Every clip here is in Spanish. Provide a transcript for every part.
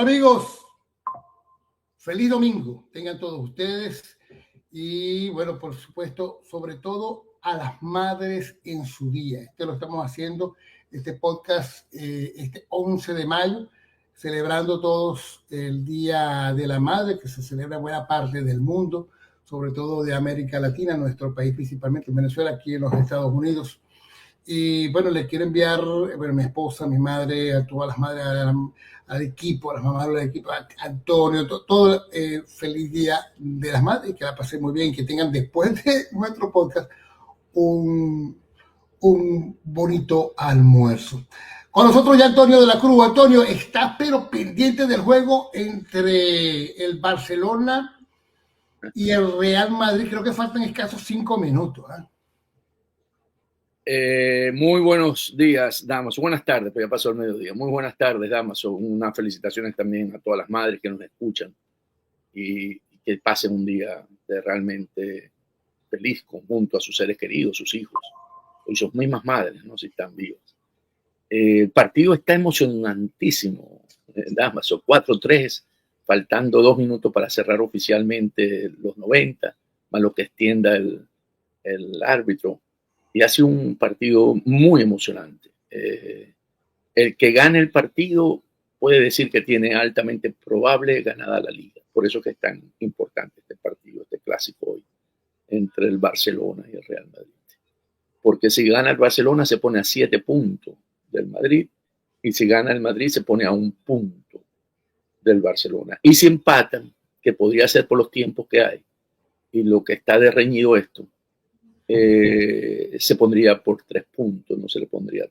Hola amigos, feliz domingo tengan todos ustedes y bueno, por supuesto, sobre todo a las madres en su día. Lo estamos haciendo, este podcast, este 11 de mayo, celebrando todos el Día de la Madre, que se celebra en buena parte del mundo, sobre todo de América Latina, nuestro país principalmente en Venezuela, aquí en los Estados Unidos. Y bueno, le quiero enviar, bueno, a mi esposa, a mi madre, a todas las madres, al equipo, a las mamás del equipo, a Antonio, todo feliz Día de las Madres, que la pasen muy bien, que tengan después de nuestro podcast un bonito almuerzo. Con nosotros ya Antonio de la Cruz. Antonio, está pero pendiente del juego entre el Barcelona y el Real Madrid. Creo que faltan escasos 5 minutos, ¿eh? Muy buenos días, Damaso. Buenas tardes, pues ya pasó el mediodía. Muy buenas tardes, Damaso. Unas felicitaciones también a todas las madres que nos escuchan y que pasen un día de realmente feliz junto a sus seres queridos, sus hijos y sus mismas madres, ¿no? Si están vivas. El partido está emocionantísimo, Damaso. 4-3, faltando 2 minutos para cerrar oficialmente los 90, más lo que extienda el árbitro. Y ha sido un partido muy emocionante. El que gane el partido puede decir que tiene altamente probable ganada la liga. Por eso que es tan importante este partido, este clásico hoy, entre el Barcelona y el Real Madrid. Porque si gana el Barcelona se pone a 7 puntos del Madrid, y si gana el Madrid se pone a 1 punto del Barcelona. Y si empatan, que podría ser por los tiempos que hay, y lo que está de reñido esto, se pondría por 3 puntos, no se le pondría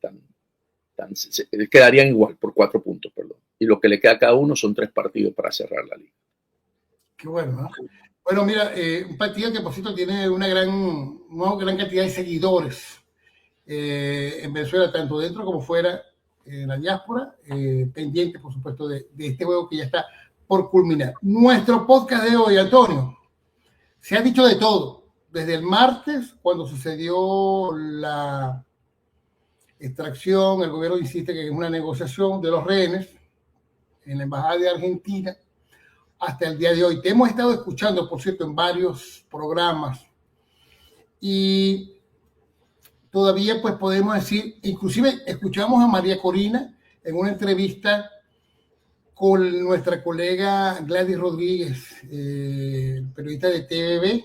quedarían igual por 4 puntos, perdón. Y lo que le queda a cada uno son 3 partidos para cerrar la liga. Qué bueno, ¿no? Bueno, mira, un partido que por cierto tiene una gran cantidad de seguidores en Venezuela, tanto dentro como fuera de la diáspora, pendiente, por supuesto, de este juego que ya está por culminar. Nuestro podcast de hoy, Antonio, se ha dicho de todo. Desde el martes, cuando sucedió la extracción, el gobierno insiste que es una negociación de los rehenes en la Embajada de Argentina, hasta el día de hoy. Te hemos estado escuchando, por cierto, en varios programas y todavía pues podemos decir, inclusive escuchamos a María Corina en una entrevista con nuestra colega Gladys Rodríguez, periodista de TVB,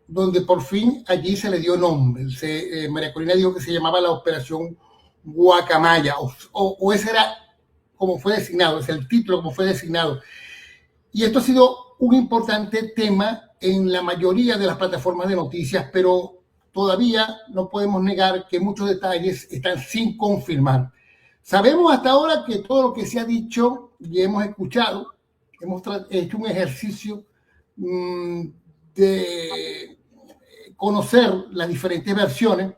donde por fin allí se le dio nombre. María Corina dijo que se llamaba la Operación Guacamaya, o ese era como fue designado, es el título como fue designado. Y esto ha sido un importante tema en la mayoría de las plataformas de noticias, pero todavía no podemos negar que muchos detalles están sin confirmar. Sabemos hasta ahora que todo lo que se ha dicho y hemos escuchado, hemos hecho un ejercicio de conocer las diferentes versiones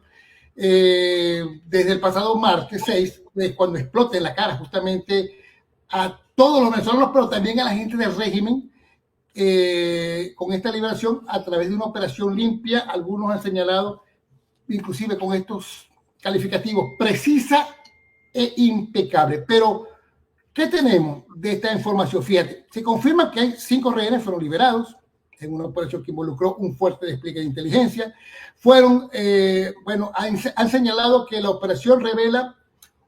desde el pasado martes 6, cuando explote en la cara justamente a todos los venezolanos, pero también a la gente del régimen, con esta liberación a través de una operación limpia. Algunos han señalado, inclusive con estos calificativos, precisa e impecable. Pero, ¿qué tenemos de esta información? Fíjate, se confirma que hay 5 rehenes fueron liberados en una operación que involucró un fuerte despliegue de inteligencia. Han señalado que la operación revela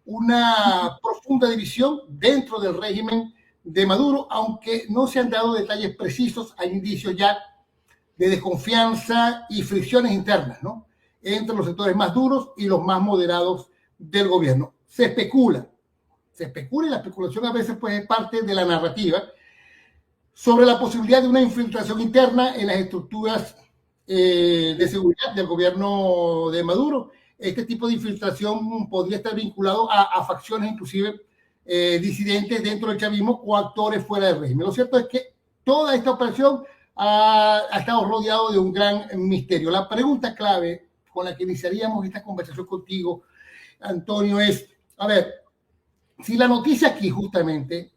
una profunda división dentro del régimen de Maduro, aunque no se han dado detalles precisos. Hay indicios ya de desconfianza y fricciones internas, ¿no?, entre los sectores más duros y los más moderados del gobierno. Se especula y la especulación a veces pues es parte de la narrativa sobre la posibilidad de una infiltración interna en las estructuras de seguridad del gobierno de Maduro. Este tipo de infiltración podría estar vinculado a facciones inclusive disidentes dentro del chavismo o actores fuera del régimen. Lo cierto es que toda esta operación ha estado rodeado de un gran misterio. La pregunta clave con la que iniciaríamos esta conversación contigo, Antonio, es, a ver, si la noticia aquí justamente,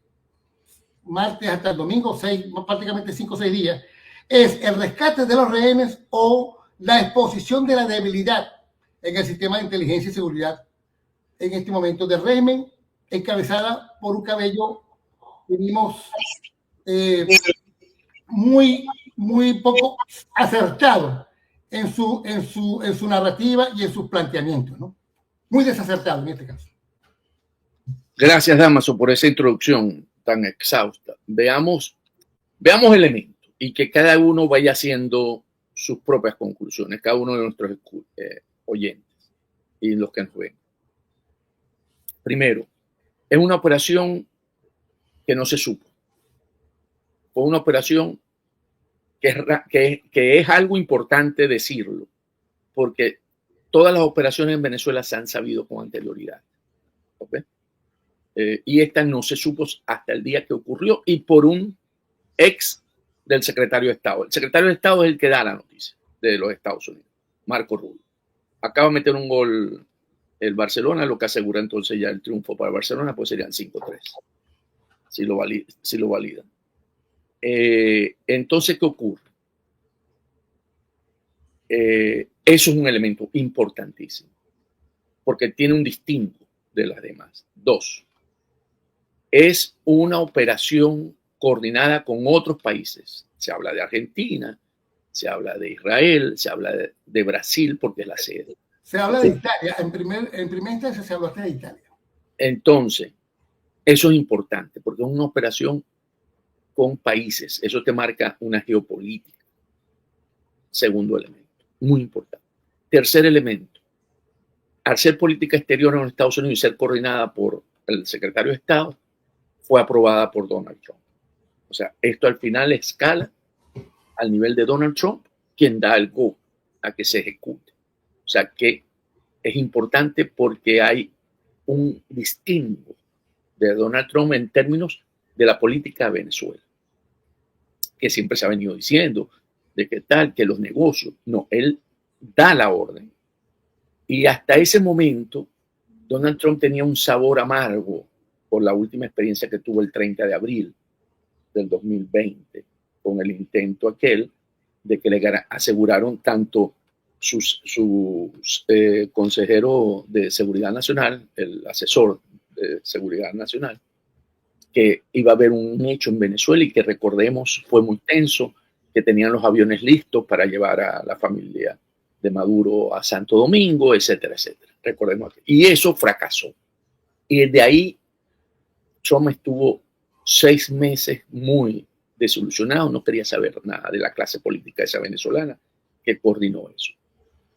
martes hasta el domingo, prácticamente 5 o 6 días, es el rescate de los rehenes o la exposición de la debilidad en el sistema de inteligencia y seguridad en este momento del régimen encabezada por un Cabello que vimos muy poco acertado en su narrativa y en sus planteamientos, ¿no? Muy desacertado en este caso. Gracias, Dámaso, por esa introducción tan exhausta. Veamos elementos y que cada uno vaya haciendo sus propias conclusiones, cada uno de nuestros oyentes y los que nos ven. Primero, es una operación que no se supo. Fue una operación que es algo importante decirlo, porque todas las operaciones en Venezuela se han sabido con anterioridad. ¿Okay? Y esta no se supo hasta el día que ocurrió y por un ex del secretario de Estado. El secretario de Estado es el que da la noticia de los Estados Unidos, Marco Rubio. Acaba de meter un gol el Barcelona, lo que asegura entonces ya el triunfo para Barcelona, pues serían 5-3, si lo validan. Entonces, ¿qué ocurre? Eso es un elemento importantísimo, porque tiene un distinto de las demás. 2, es una operación coordinada con otros países. Se habla de Argentina, se habla de Israel, se habla de Brasil, porque es la sede. Se habla de Italia, en primera instancia se habla de Italia. Entonces, eso es importante, porque es una operación con países. Eso te marca una geopolítica. Segundo elemento, muy importante. Tercer elemento, al ser política exterior en los Estados Unidos y ser coordinada por el secretario de Estado, fue aprobada por Donald Trump. O sea, esto al final escala al nivel de Donald Trump, quien da el go a que se ejecute. O sea, que es importante porque hay un distingo de Donald Trump en términos de la política de Venezuela, que siempre se ha venido diciendo de que tal, que los negocios. No, él da la orden. Y hasta ese momento, Donald Trump tenía un sabor amargo por la última experiencia que tuvo el 30 de abril del 2020, con el intento aquel de que le aseguraron tanto sus consejero de Seguridad Nacional, el asesor de Seguridad Nacional, que iba a haber un hecho en Venezuela y que recordemos fue muy tenso, que tenían los aviones listos para llevar a la familia de Maduro a Santo Domingo, etcétera, etcétera. Recordemos. Y eso fracasó. Y desde ahí Trump estuvo 6 meses muy desilusionado, no quería saber nada de la clase política esa venezolana que coordinó eso.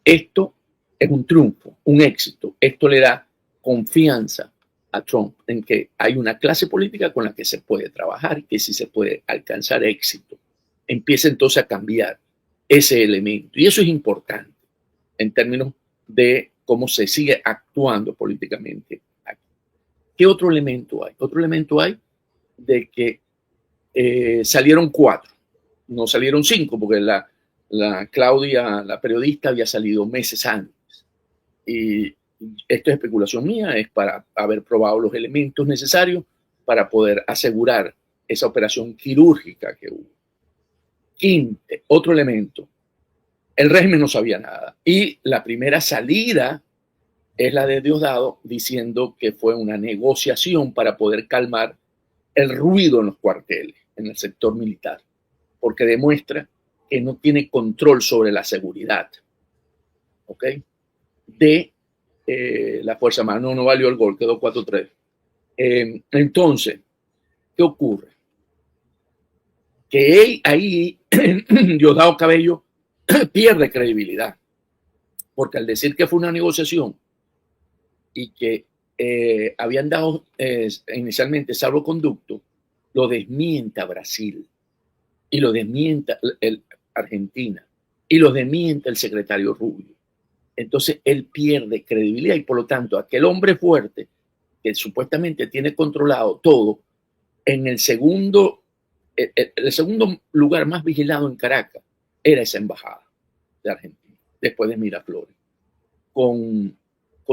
Esto es un triunfo, un éxito. Esto le da confianza a Trump en que hay una clase política con la que se puede trabajar y que sí se puede alcanzar éxito. Empieza entonces a cambiar ese elemento. Y eso es importante en términos de cómo se sigue actuando políticamente aquí. ¿Qué otro elemento hay? Otro elemento hay de que salieron 4, no salieron 5, porque la Claudia, la periodista, había salido meses antes. Y esto es especulación mía, es para haber probado los elementos necesarios para poder asegurar esa operación quirúrgica que hubo. Quinto, otro elemento, el régimen no sabía nada. Y la primera salida es la de Diosdado diciendo que fue una negociación para poder calmar el ruido en los cuarteles, en el sector militar, porque demuestra que no tiene control sobre la seguridad, ¿ok? De la Fuerza Armada. No valió el gol, quedó 4-3. Entonces, ¿qué ocurre? Que ahí Diosdado Cabello pierde credibilidad, porque al decir que fue una negociación y que habían dado inicialmente salvoconducto, lo desmienta Brasil y lo desmienta Argentina y lo desmienta el secretario Rubio. Entonces él pierde credibilidad y por lo tanto aquel hombre fuerte que supuestamente tiene controlado todo en el segundo lugar más vigilado en Caracas era esa embajada de Argentina, después de Miraflores, con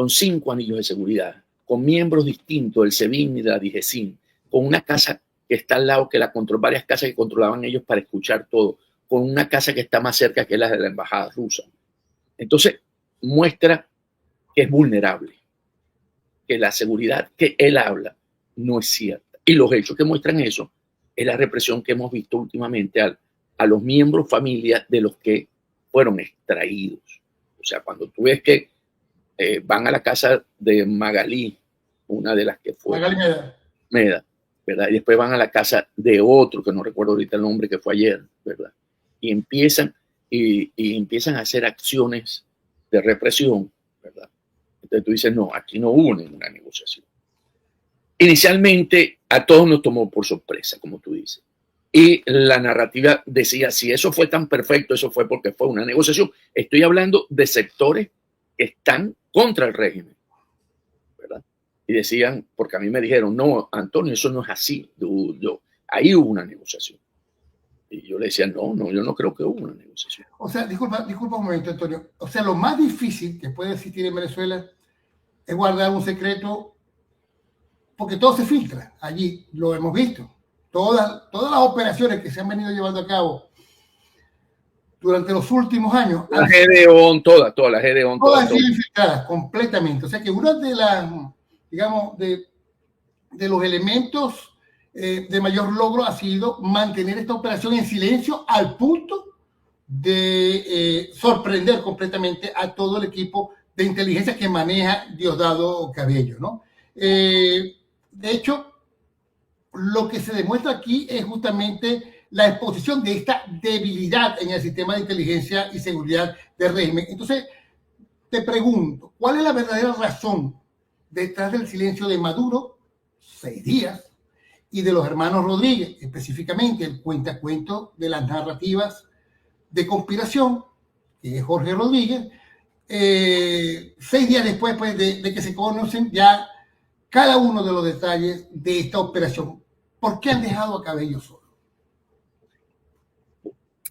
5 anillos de seguridad, con miembros distintos del SEBIN y de la DIGESIN, con una casa que está al lado, varias casas que controlaban ellos para escuchar todo, con una casa que está más cerca que la de la embajada rusa. Entonces, muestra que es vulnerable, que la seguridad que él habla no es cierta. Y los hechos que muestran eso es la represión que hemos visto últimamente a los miembros familia de los que fueron extraídos. O sea, cuando tú ves que van a la casa de Magalí, una de las que fue Magalí Meda, ¿verdad? Y después van a la casa de otro, que no recuerdo ahorita el nombre, que fue ayer, ¿verdad? Y empiezan a hacer acciones de represión, ¿verdad? Entonces tú dices, no, aquí no hubo ninguna negociación. Inicialmente a todos nos tomó por sorpresa, como tú dices. Y la narrativa decía, si eso fue tan perfecto, eso fue porque fue una negociación. Estoy hablando de sectores que están contra el régimen, ¿verdad? Y decían, porque a mí me dijeron, no, Antonio, eso no es así. Ahí hubo una negociación. Y yo le decía, no, yo no creo que hubo una negociación. O sea, disculpa un momento, Antonio. O sea, lo más difícil que puede existir en Venezuela es guardar un secreto, porque todo se filtra. Allí lo hemos visto. Todas las operaciones que se han venido llevando a cabo durante los últimos años. La Gedeón, todas las Gedeón. Todas han sido infiltradas completamente. O sea que una de las, digamos, de los elementos de mayor logro ha sido mantener esta operación en silencio al punto de sorprender completamente a todo el equipo de inteligencia que maneja Diosdado Cabello, ¿no? De hecho, lo que se demuestra aquí es justamente la exposición de esta debilidad en el sistema de inteligencia y seguridad del régimen. Entonces, te pregunto, ¿cuál es la verdadera razón detrás del silencio de Maduro, 6 días, y de los hermanos Rodríguez, específicamente el cuentacuento de las narrativas de conspiración, que es Jorge Rodríguez, 6 días después pues, de que se conocen ya cada uno de los detalles de esta operación? ¿Por qué han dejado a Cabello solo?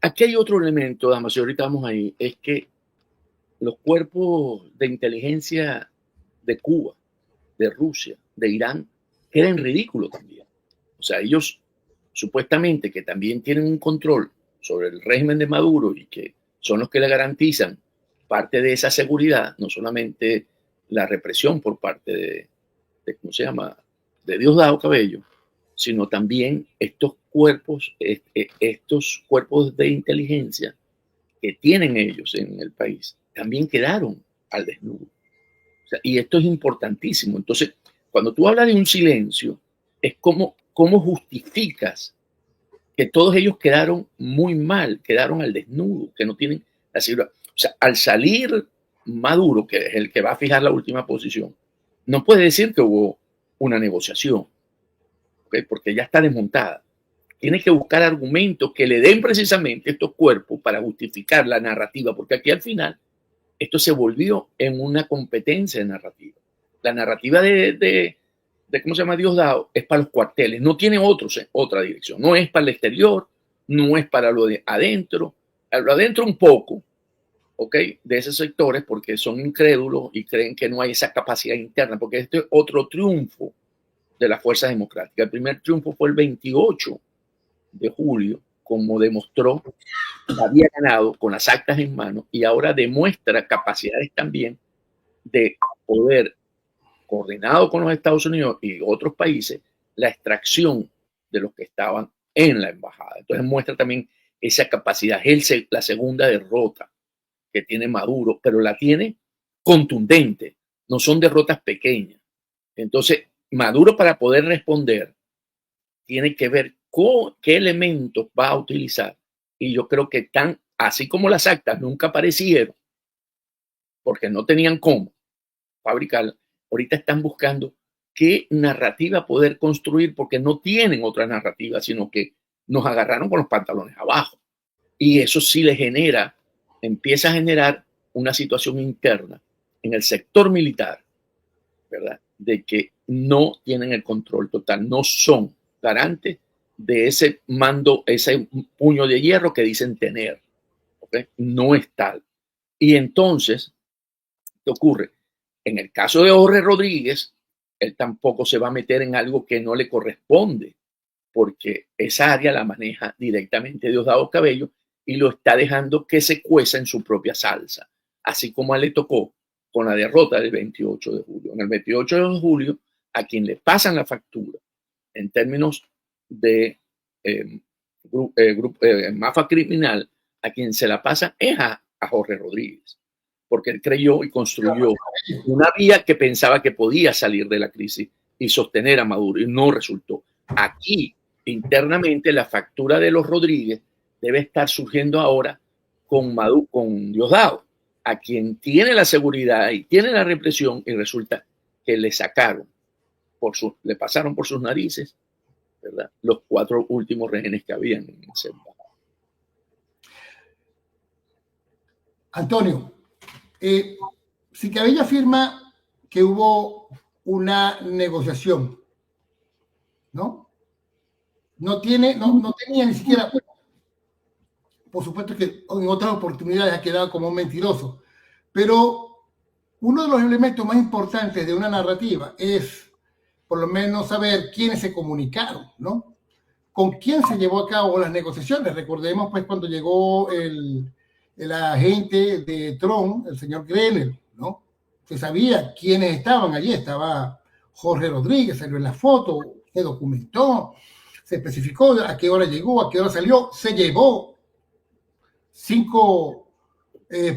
Aquí hay otro elemento, damas, y ahorita vamos ahí, es que los cuerpos de inteligencia de Cuba, de Rusia, de Irán, quedan ridículos también. O sea, ellos supuestamente que también tienen un control sobre el régimen de Maduro y que son los que le garantizan parte de esa seguridad, no solamente la represión por parte ¿cómo se llama?, de Diosdado Cabello, sino también estos cuerpos de inteligencia que tienen ellos en el país, también quedaron al desnudo. O sea, y esto es importantísimo. Entonces, cuando tú hablas de un silencio, es cómo justificas que todos ellos quedaron muy mal, quedaron al desnudo, que no tienen la seguridad. O sea, al salir Maduro, que es el que va a fijar la última posición, no puede decir que hubo una negociación, ¿okay? Porque ya está desmontada. Tiene que buscar argumentos que le den precisamente estos cuerpos para justificar la narrativa, porque aquí al final esto se volvió en una competencia de narrativa. La narrativa de ¿cómo se llama?, Diosdado es para los cuarteles, no tiene otra dirección, no es para el exterior, no es para lo de adentro, lo adentro un poco, ¿ok?, de esos sectores, porque son incrédulos y creen que no hay esa capacidad interna, porque este es otro triunfo de las fuerzas democráticas. El primer triunfo fue el 28 de julio, como demostró que había ganado con las actas en mano, y ahora demuestra capacidades también de poder, coordinado con los Estados Unidos y otros países, la extracción de los que estaban en la embajada. Entonces muestra también esa capacidad. Es la segunda derrota que tiene Maduro, pero la tiene contundente, no son derrotas pequeñas. Entonces, Maduro, para poder responder, tiene que ver qué elementos va a utilizar. Y yo creo que así como las actas nunca aparecieron, porque no tenían cómo fabricarlas, ahorita están buscando qué narrativa poder construir, porque no tienen otra narrativa, sino que nos agarraron con los pantalones abajo. Y eso sí empieza a generar una situación interna en el sector militar, ¿verdad?, de que no tienen el control total, no son garantes de ese mando, ese puño de hierro que dicen tener, ¿okay? No es tal. Y entonces, ¿qué ocurre? En el caso de Jorge Rodríguez, él tampoco se va a meter en algo que no le corresponde, porque esa área la maneja directamente Diosdado Cabello y lo está dejando que se cueza en su propia salsa. Así como a él le tocó con la derrota del 28 de julio. En el 28 de julio, a quien le pasan la factura en términos de mafia criminal, a quien se la pasa es a Jorge Rodríguez, porque él creyó y construyó una vía que pensaba que podía salir de la crisis y sostener a Maduro, y no resultó. Aquí, internamente, la factura de los Rodríguez debe estar surgiendo ahora con Maduro, con Diosdado, a quien tiene la seguridad y tiene la represión, y resulta que le sacaron, le pasaron por sus narices, ¿verdad?, los 4 últimos rehenes que habían en ese embajada. Antonio, si Cabello afirma que hubo una negociación, ¿no? No tenía ni siquiera, por supuesto que en otras oportunidades ha quedado como un mentiroso, pero uno de los elementos más importantes de una narrativa es por lo menos saber quiénes se comunicaron, ¿no? Con quién se llevó a cabo las negociaciones. Recordemos pues cuando llegó el agente de Trump, el señor Grenell, ¿no? Se sabía quiénes estaban allí. Estaba Jorge Rodríguez, salió en la foto, se documentó, se especificó a qué hora llegó, a qué hora salió, se llevó 5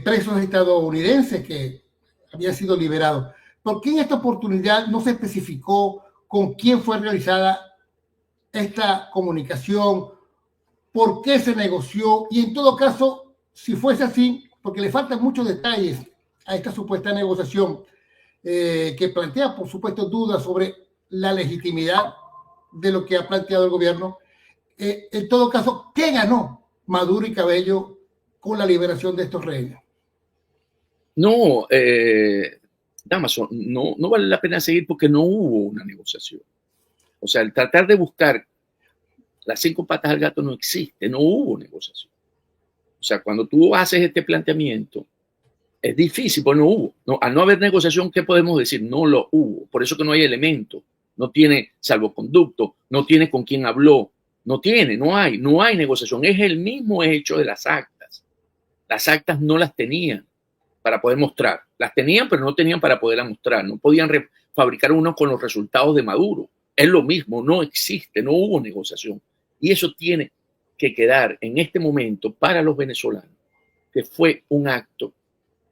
presos estadounidenses que habían sido liberados. ¿Por qué en esta oportunidad no se especificó con quién fue realizada esta comunicación? ¿Por qué se negoció? Y en todo caso, si fuese así, porque le faltan muchos detalles a esta supuesta negociación, que plantea, por supuesto, dudas sobre la legitimidad de lo que ha planteado el gobierno. En todo caso, ¿qué ganó Maduro y Cabello con la liberación de estos rehenes? No, Damaso, no vale la pena seguir porque no hubo una negociación. O sea, el tratar de buscar las 5 patas al gato no existe, no hubo negociación. O sea, cuando tú haces este planteamiento, es difícil, pues no hubo. No, al no haber negociación, ¿qué podemos decir? No lo hubo. Por eso que no hay elemento, no tiene salvoconducto, no tiene con quién habló, no hay negociación. Es el mismo hecho de las actas. Las actas no las tenían para poder mostrar. Las tenían, pero no tenían para poderlas mostrar. No podían fabricar uno con los resultados de Maduro. Es lo mismo, no existe, no hubo negociación. Y eso tiene que quedar en este momento para los venezolanos, que fue un acto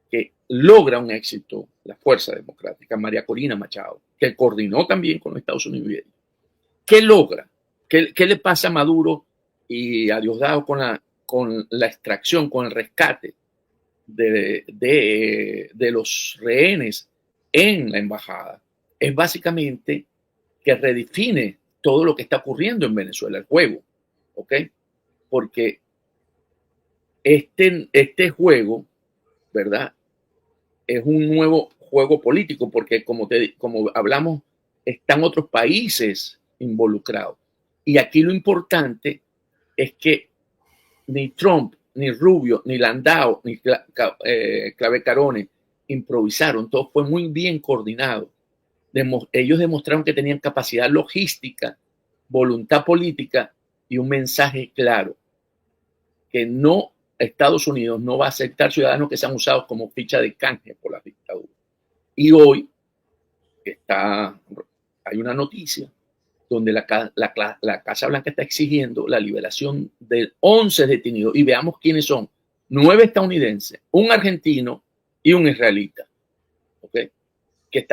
que logra un éxito la Fuerza Democrática, María Corina Machado, que coordinó también con los Estados Unidos. ¿Qué logra? ¿Qué le pasa a Maduro y a Diosdado con la extracción, con el rescate de los rehenes en la embajada? Es básicamente que redefine todo lo que está ocurriendo en Venezuela, el juego, ¿ok? Porque este juego, ¿verdad?, es un nuevo juego político, porque como hablamos, están otros países involucrados. Y aquí lo importante es que ni Trump, ni Rubio, ni Landau, ni Clave Carone improvisaron, todo fue muy bien coordinado. Ellos demostraron que tenían capacidad logística, voluntad política y un mensaje claro, que Estados Unidos no va a aceptar ciudadanos que sean usados como ficha de canje por la dictadura. Y hoy hay una noticia donde la Casa Blanca está exigiendo la liberación de 11 detenidos. Y veamos quiénes son: 9 estadounidenses, un argentino y un israelita, ¿okay?, que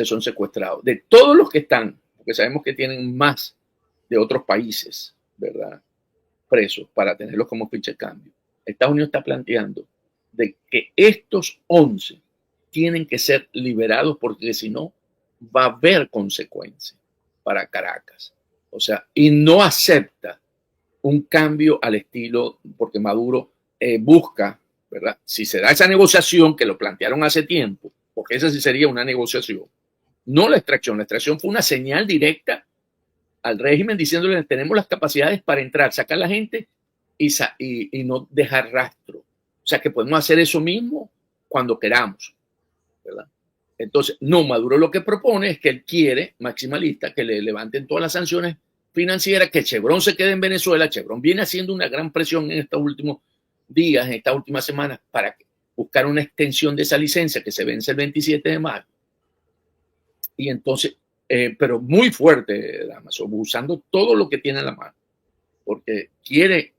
son secuestrados. De todos los que están, porque sabemos que tienen más de otros países, ¿verdad?, presos para tenerlos como ficha de cambio. Estados Unidos está planteando de que estos 11 tienen que ser liberados, porque si no va a haber consecuencias para Caracas. O sea, y no acepta un cambio al estilo, porque Maduro busca, ¿verdad?, si se da esa negociación que lo plantearon hace tiempo, porque esa sí sería una negociación, no la extracción. La extracción fue una señal directa al régimen diciéndole: tenemos las capacidades para entrar, sacar a la gente y no dejar rastro. O sea, que podemos hacer eso mismo cuando queramos, ¿verdad? Entonces, no, Maduro lo que propone es que él quiere, maximalista, que le levanten todas las sanciones financieras, que Chevron se quede en Venezuela. Chevron viene haciendo una gran presión en estos últimos días, en estas últimas semanas, para buscar una extensión de esa licencia que se vence el 27 de mayo. Y entonces, pero muy fuerte, Damaso, usando todo lo que tiene en la mano, porque quiere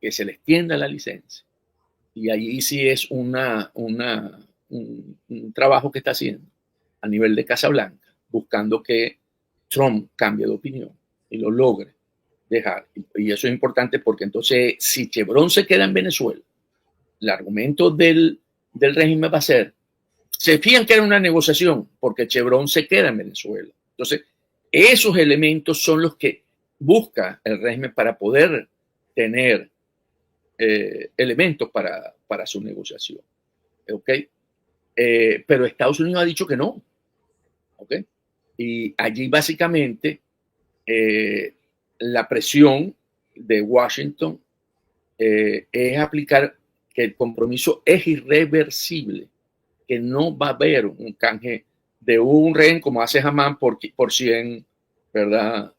que se le extienda la licencia. Y allí sí es un trabajo que está haciendo a nivel de Casa Blanca, buscando que Trump cambie de opinión y lo logre dejar. Y eso es importante porque entonces, si Chevron se queda en Venezuela, el argumento del régimen va a ser, se fían que era una negociación porque Chevron se queda en Venezuela. Entonces, esos elementos son los que busca el régimen para poder tener elementos para su negociación. ¿Ok? Pero Estados Unidos ha dicho que no. ¿Ok? Y allí básicamente la presión de Washington es aplicar que el compromiso es irreversible, que no va a haber un canje de un rehén como hace Hamán por 100, ¿verdad?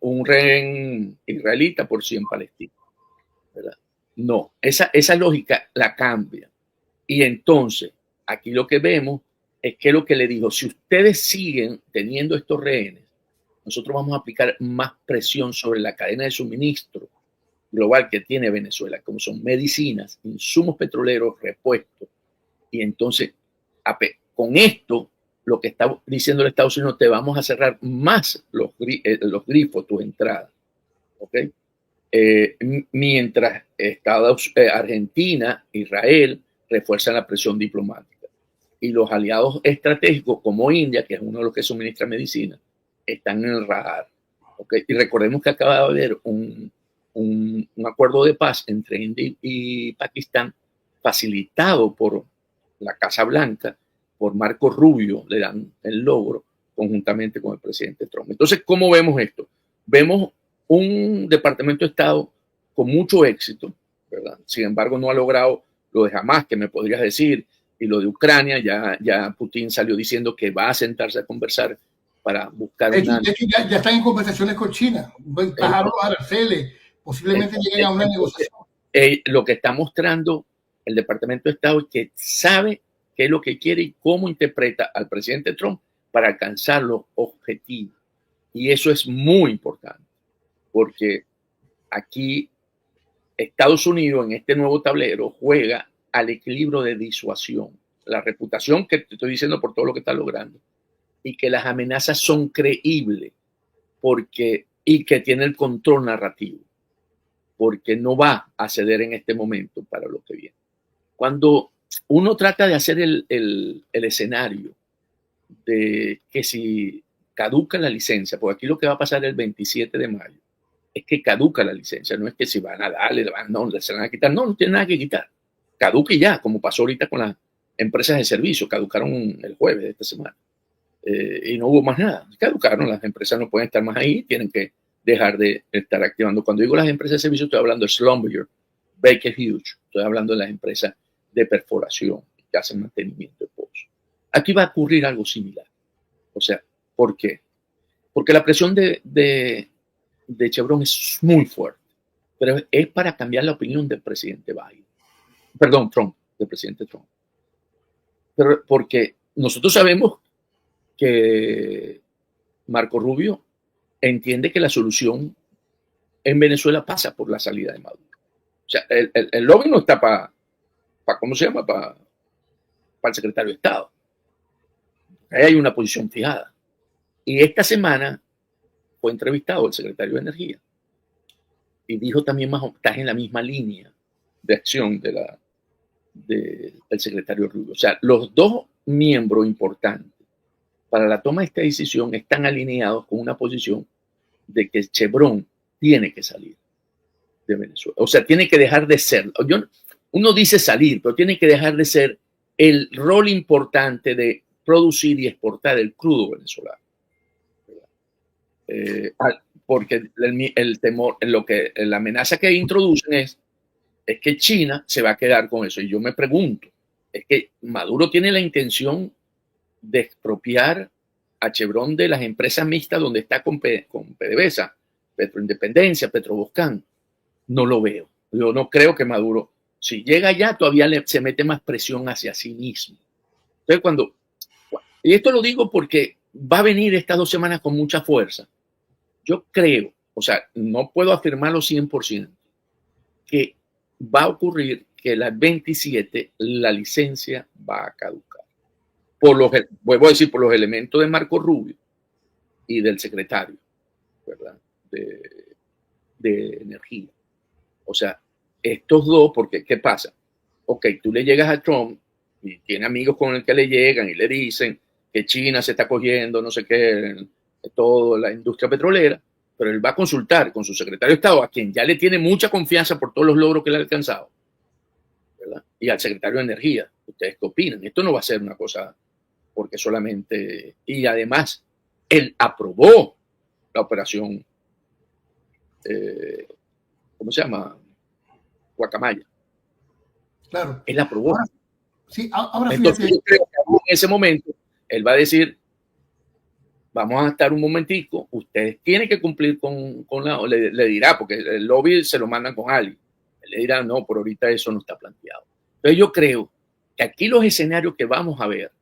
Un rehén israelita por 100 palestinos, ¿verdad? No, esa lógica la cambia. Y entonces, aquí lo que vemos es que lo que le dijo, si ustedes siguen teniendo estos rehenes, nosotros vamos a aplicar más presión sobre la cadena de suministro global que tiene Venezuela, como son medicinas, insumos petroleros, repuestos. Y entonces, con esto, lo que está diciendo el Estados Unidos, te vamos a cerrar más los grifos, tus entradas. ¿Ok? Mientras Argentina, Israel, refuerzan la presión diplomática. Y los aliados estratégicos como India, que es uno de los que suministra medicina, están en el radar. ¿Okay? Y recordemos que acaba de haber un acuerdo de paz entre India y Pakistán, facilitado por la Casa Blanca, por Marco Rubio, le dan el logro conjuntamente con el presidente Trump. Entonces, ¿cómo vemos esto? Vemos un Departamento de Estado con mucho éxito, ¿verdad? Sin embargo, no ha logrado lo de Hamas, que me podrías decir, y lo de Ucrania. Ya Putin salió diciendo que va a sentarse a conversar para buscar una... De hecho, ya están en conversaciones con China, bajaron los aranceles, posiblemente lleguen a una negociación. Lo que está mostrando el Departamento de Estado es que sabe qué es lo que quiere y cómo interpreta al presidente Trump para alcanzar los objetivos. Y eso es muy importante, porque aquí Estados Unidos en este nuevo tablero juega al equilibrio de disuasión, la reputación que te estoy diciendo por todo lo que está logrando, y que las amenazas son creíbles y que tiene el control narrativo, porque no va a ceder en este momento para lo que viene. Cuando uno trata de hacer el escenario de que si caduca la licencia, porque aquí lo que va a pasar el 27 de mayo es que caduca la licencia, no es que si van a darle, no, se van a quitar, no tiene nada que quitar, caduca y ya, como pasó ahorita con las empresas de servicio, caducaron el jueves de esta semana y no hubo más nada, caducaron, las empresas no pueden estar más ahí, tienen que dejar de estar activando. Cuando digo las empresas de servicio, estoy hablando de Schlumberger, Baker Hughes, estoy hablando de las empresas de perforación que hacen mantenimiento de pozos. Aquí va a ocurrir algo similar. O sea, ¿por qué? Porque la presión de Chevron es muy fuerte, pero es para cambiar la opinión del presidente Biden. Perdón, Trump, del presidente Trump. Pero porque nosotros sabemos que Marco Rubio entiende que la solución en Venezuela pasa por la salida de Maduro. O sea, el lobby no está para ¿cómo se llama? Para el secretario de Estado. Ahí hay una posición fijada. Y esta semana fue entrevistado el secretario de Energía y dijo también más, estás en la misma línea de acción del secretario Rubio. O sea, los dos miembros importantes para la toma de esta decisión están alineados con una posición de que Chevron tiene que salir de Venezuela. O sea, tiene que dejar de ser. Uno dice salir, pero tiene que dejar de ser el rol importante de producir y exportar el crudo venezolano. Porque el temor, la amenaza que introducen es que China se va a quedar con eso. Y yo me pregunto, es que Maduro tiene la intención de expropiar a Chevron de las empresas mixtas donde está con PDVSA, Petroindependencia, Petroboscán. No lo veo. Yo no creo que Maduro si llega allá, todavía se mete más presión hacia sí mismo. Entonces, y esto lo digo porque va a venir estas 2 semanas con mucha fuerza. Yo creo, o sea, no puedo afirmarlo 100%, que va a ocurrir que las 27 la licencia va a caducar. Vuelvo a decir, por los elementos de Marco Rubio y del secretario, ¿verdad? De energía. O sea, estos dos, porque ¿qué pasa? Ok, tú le llegas a Trump y tiene amigos con el que le llegan y le dicen que China se está cogiendo, no sé qué, toda la industria petrolera, pero él va a consultar con su secretario de Estado, a quien ya le tiene mucha confianza por todos los logros que le ha alcanzado, ¿verdad? Y al secretario de Energía. ¿Ustedes qué opinan? Esto no va a ser una cosa porque solamente... Y además, él aprobó la operación, ¿cómo se llama? Guacamaya. Claro. Él aprobó. Ahora entonces, fíjate. yo creo que en ese momento, él va a decir, vamos a estar un momentico, ustedes tienen que cumplir con le dirá, porque el lobby se lo mandan con alguien. Él le dirá, no, por ahorita eso no está planteado. Entonces yo creo que aquí los escenarios que vamos a ver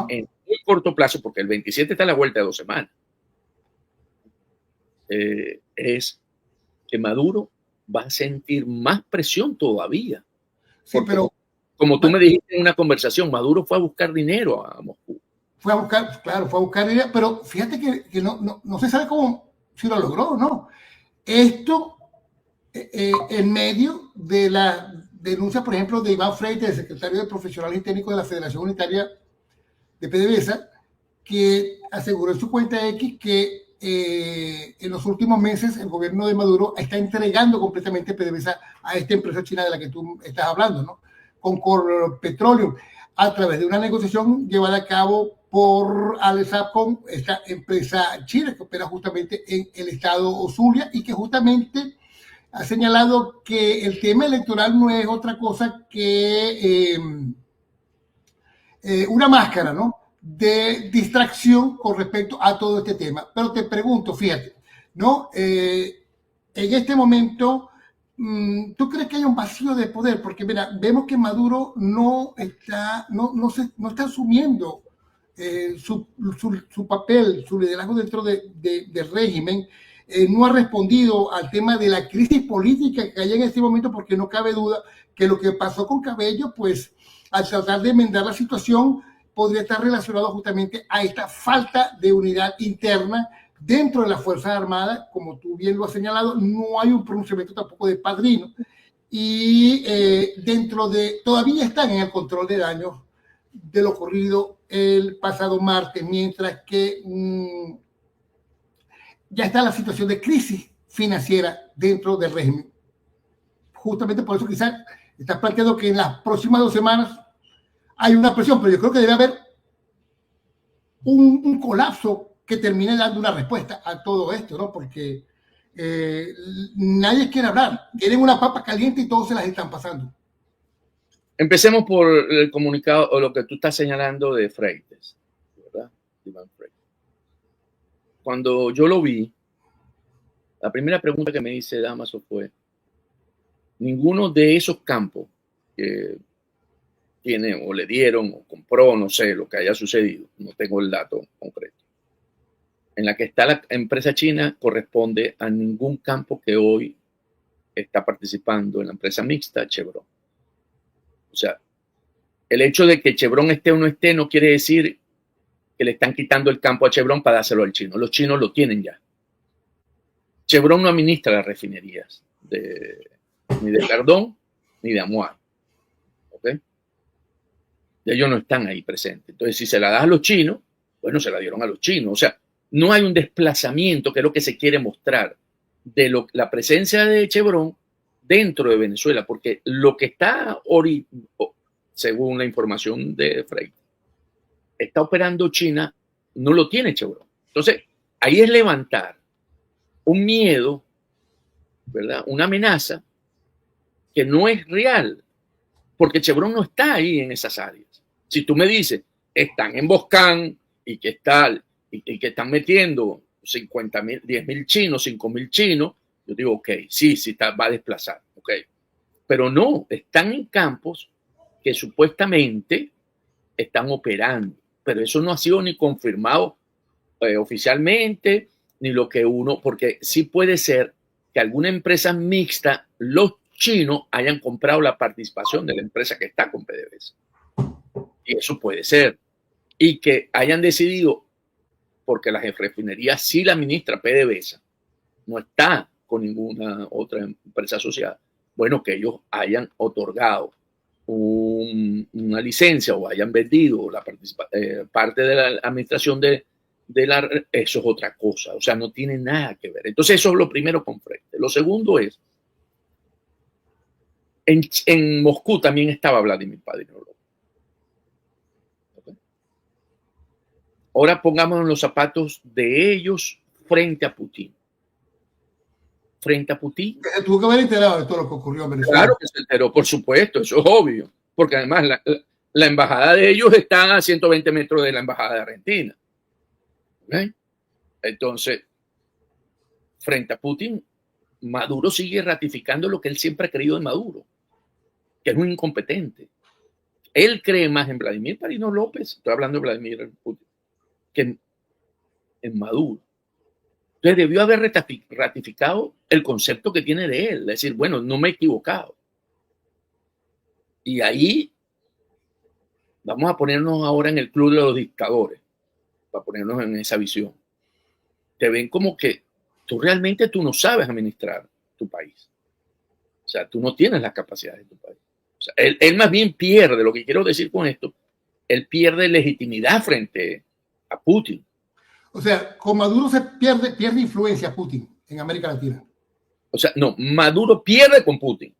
en muy corto plazo, porque el 27 está a la vuelta de 2 semanas, es que Maduro va a sentir más presión todavía. Sí, pero como tú me dijiste en una conversación, Maduro fue a buscar dinero a Moscú. Fue a buscar dinero, pero fíjate que no se sabe cómo, si lo logró o no. Esto en medio de la denuncia, por ejemplo, de Iván Freites, el secretario de Profesionales y Técnicos de la Federación Unitaria de PDVSA, que aseguró en su cuenta X que en los últimos meses el gobierno de Maduro está entregando completamente PDVSA a esta empresa china de la que tú estás hablando, ¿no? Concord Petroleum, a través de una negociación llevada a cabo por Alesapcom, esta empresa china que opera justamente en el estado Zulia y que justamente ha señalado que el tema electoral no es otra cosa que una máscara, ¿no?, de distracción con respecto a todo este tema. Pero te pregunto, fíjate, ¿no? En este momento, ¿tú crees que hay un vacío de poder? Porque mira, vemos que Maduro no está asumiendo su papel, su liderazgo dentro del régimen. No ha respondido al tema de la crisis política que hay en este momento, porque no cabe duda que lo que pasó con Cabello, pues al tratar de enmendar la situación, podría estar relacionado justamente a esta falta de unidad interna dentro de las Fuerzas Armadas. Como tú bien lo has señalado, no hay un pronunciamiento tampoco de padrino, y todavía están en el control de daños de lo ocurrido el pasado martes, mientras que ya está la situación de crisis financiera dentro del régimen. Justamente por eso quizás estás planteando que en las próximas 2 semanas hay una presión, pero yo creo que debe haber un colapso que termine dando una respuesta a todo esto, ¿no? Porque nadie quiere hablar. Tienen una papa caliente y todos se las están pasando. Empecemos por el comunicado o lo que tú estás señalando de Freites, ¿verdad? Iván Freites. Cuando yo lo vi, la primera pregunta que me hice Damaso fue, ninguno de esos campos que tiene o le dieron o compró, no sé lo que haya sucedido, no tengo el dato concreto, en la que está la empresa china corresponde a ningún campo que hoy está participando en la empresa mixta Chevron. O sea, el hecho de que Chevron esté o no esté no quiere decir que le están quitando el campo a Chevron para dárselo al chino. Los chinos lo tienen ya. Chevron no administra las refinerías ni de Cardón ni de Amuar. ¿Ok? Ellos no están ahí presentes. Entonces, si se la das a los chinos, bueno, se la dieron a los chinos. O sea, no hay un desplazamiento, que es lo que se quiere mostrar, de la presencia de Chevron dentro de Venezuela, porque lo que está, según la información de Frey, está operando China, no lo tiene Chevron. Entonces, ahí es levantar un miedo, ¿verdad? Una amenaza que no es real, porque Chevron no está ahí en esas áreas. Si tú me dices, están en Boscán y que están metiendo 50,000, 10,000 chinos, 5,000 chinos, yo digo, ok, sí, va a desplazar, ok. pero no, están en campos que supuestamente están operando, pero eso no ha sido ni confirmado oficialmente, ni lo que uno, porque sí puede ser que alguna empresa mixta, los chinos hayan comprado la participación de la empresa que está con PDVSA. Y eso puede ser. Y que hayan decidido, porque la refinería sí la administra PDVSA, no está con ninguna otra empresa asociada, bueno, que ellos hayan otorgado una licencia o hayan vendido la parte de la administración eso es otra cosa, o sea, no tiene nada que ver. Entonces eso es lo primero con frente. Lo segundo es, en Moscú también estaba Vladimir Padrino López. ¿Okay? Ahora pongámonos en los zapatos de ellos frente a Putin. Frente a Putin. Se tuvo que haber enterado de todo lo que ocurrió en Venezuela. Claro que se enteró, por supuesto, eso es obvio, porque además la embajada de ellos está a 120 metros de la embajada de Argentina. ¿Okay? Entonces, frente a Putin, Maduro sigue ratificando lo que él siempre ha creído en Maduro, que es un incompetente. Él cree más en Vladimir Padrino López, estoy hablando de Vladimir Putin, que en Maduro. Entonces debió haber ratificado el concepto que tiene de él, es decir, bueno, no me he equivocado. Y ahí vamos a ponernos ahora en el club de los dictadores, para ponernos en esa visión. Te ven como que tú no sabes administrar tu país. O sea, tú no tienes las capacidades de tu país. O sea, él más bien pierde, lo que quiero decir con esto, él pierde legitimidad frente a Putin. O sea, con Maduro se pierde influencia Putin en América Latina. O sea, no, Maduro pierde con Putin.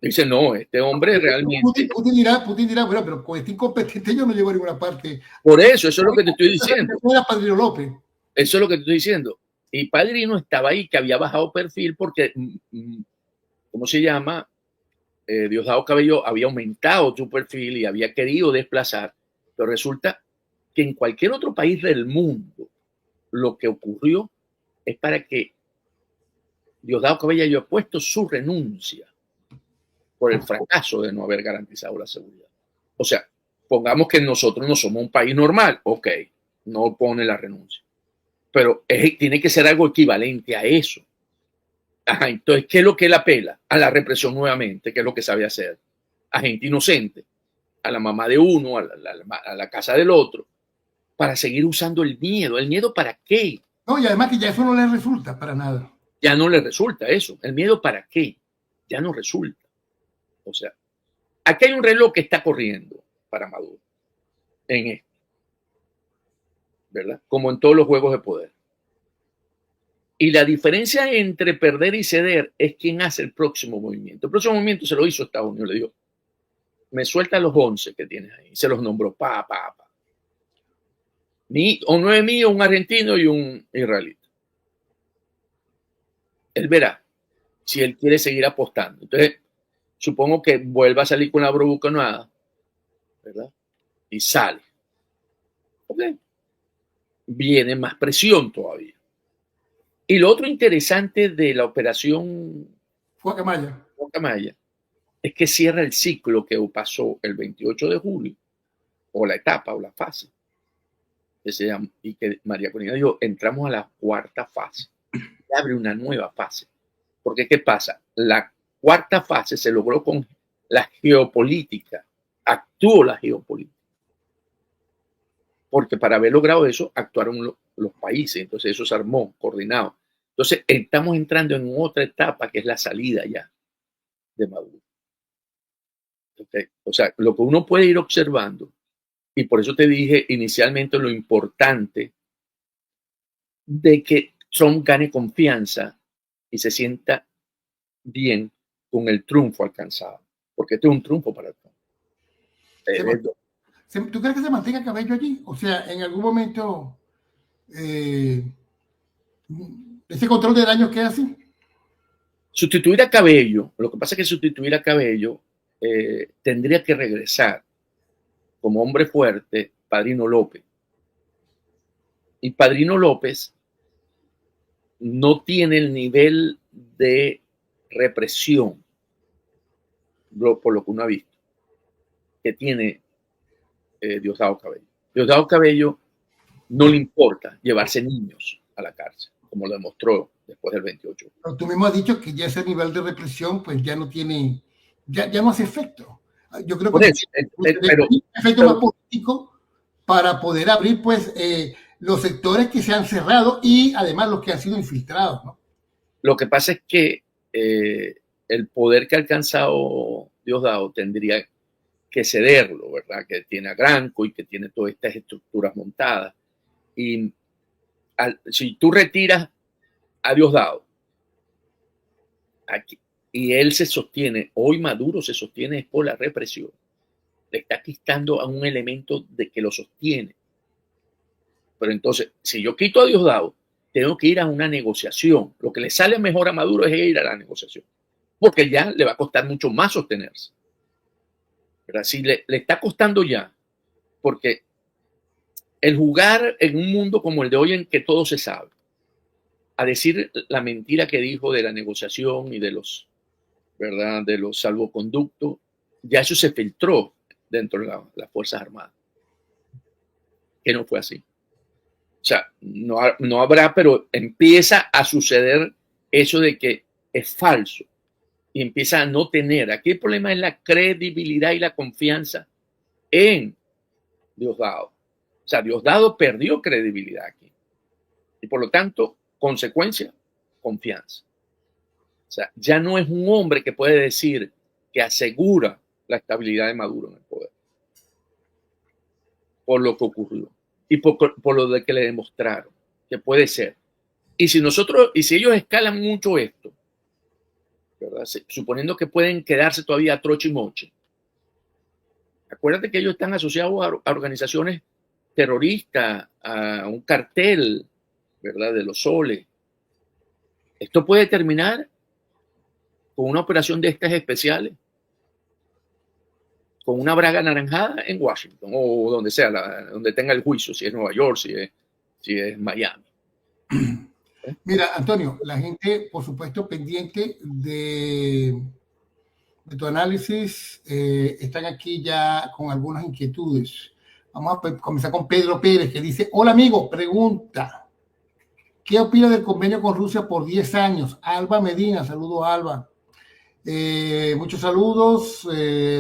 Dice, no, este hombre realmente... Putin dirá, bueno, pero con este incompetente yo no llego a ninguna parte. Por eso es lo que te estoy diciendo. Era Padrino López. Eso es lo que te estoy diciendo. Y Padrino estaba ahí, que había bajado perfil porque, ¿cómo se llama? Diosdado Cabello había aumentado su perfil y había querido desplazar. Pero resulta que en cualquier otro país del mundo lo que ocurrió es para que Diosdado Cabello haya puesto su renuncia por el fracaso de no haber garantizado la seguridad. O sea, pongamos que nosotros no somos un país normal, ok, no pone la renuncia. Pero tiene que ser algo equivalente a eso. Ajá, entonces, ¿qué es lo que él apela? A la represión nuevamente, que es lo que sabe hacer. A gente inocente, a la mamá de uno, a la casa del otro, para seguir usando el miedo. ¿El miedo para qué? No, y además que ya eso no le resulta para nada. Ya no le resulta eso. ¿El miedo para qué? Ya no resulta. O sea, aquí hay un reloj que está corriendo para Maduro en esto, ¿verdad? Como en todos los juegos de poder. Y la diferencia entre perder y ceder es quién hace el próximo movimiento. El próximo movimiento se lo hizo Estados Unidos. Le dijo, me suelta los 11 que tienes ahí. Se los nombró, pa. O 9 mío, un argentino y un israelita. Él verá si él quiere seguir apostando. Entonces, supongo que vuelva a salir con la bravuconada, ¿verdad? Y sale. Ok. Viene más presión todavía. Y lo otro interesante de la operación Guacamaya es que cierra el ciclo que pasó el 28 de julio, o la etapa o la fase, que se llama, y que María Corina dijo, entramos a la cuarta fase. Y abre una nueva fase. Porque, ¿qué pasa? La cuarta fase se logró con la geopolítica. Actuó la geopolítica. Porque para haber logrado eso, actuaron los países. Entonces, eso se armó, coordinado. Entonces, estamos entrando en otra etapa que es la salida ya de Maduro. Okay. O sea, lo que uno puede ir observando, y por eso te dije inicialmente lo importante de que Trump gane confianza y se sienta bien con el triunfo alcanzado, porque este es un triunfo para Trump. ¿Tú crees que se mantenga Cabello allí? O sea, en algún momento ese control de daños queda así. Sustituir a Cabello, lo que pasa es que sustituir a Cabello tendría que regresar como hombre fuerte Padrino López. Y Padrino López no tiene el nivel de represión por lo que uno ha visto, que tiene Diosdado Cabello. Diosdado Cabello no le importa llevarse niños a la cárcel, como lo demostró después del 28. Pero tú mismo has dicho que ya ese nivel de represión pues ya no tiene, ya no hace efecto. Yo creo que pero efecto más político para poder abrir pues los sectores que se han cerrado y además los que han sido infiltrados, ¿no? Lo que pasa es que el poder que ha alcanzado Diosdado tendría que cederlo, ¿verdad? Que tiene a Granco y que tiene todas estas estructuras montadas. Y si tú retiras a Diosdado aquí, y él se sostiene, hoy Maduro se sostiene es por la represión, le está quitando a un elemento de que lo sostiene. Pero entonces, si yo quito a Diosdado, tengo que ir a una negociación. Lo que le sale mejor a Maduro es ir a la negociación, porque ya le va a costar mucho más sostenerse. ¿Verdad? Si le está costando ya, porque el jugar en un mundo como el de hoy en que todo se sabe, a decir la mentira que dijo de la negociación y de los, ¿verdad?, de los salvoconductos, ya eso se filtró dentro de las Fuerzas Armadas, que no fue así. O sea, no habrá, pero empieza a suceder eso de que es falso y empieza a no tener. Aquí el problema es la credibilidad y la confianza en Diosdado. O sea, Diosdado perdió credibilidad aquí. Y por lo tanto, consecuencia, confianza. O sea, ya no es un hombre que puede decir que asegura la estabilidad de Maduro en el poder. Por lo que ocurrió. Y por lo de que le demostraron que puede ser. Y si ellos escalan mucho esto, ¿verdad?, suponiendo que pueden quedarse todavía a troche y moche, acuérdate que ellos están asociados a organizaciones terroristas, a un cartel, ¿verdad?, de los soles. Esto puede terminar con una operación de estas especiales, con una braga anaranjada en Washington o donde sea, donde tenga el juicio, si es Nueva York, si es Miami. Mira, Antonio, la gente, por supuesto, pendiente de tu análisis, están aquí ya con algunas inquietudes. Vamos a comenzar con Pedro Pérez, que dice: hola amigo, pregunta, ¿qué opina del convenio con Rusia por 10 años? Alba Medina, saludos Alba. Muchos saludos,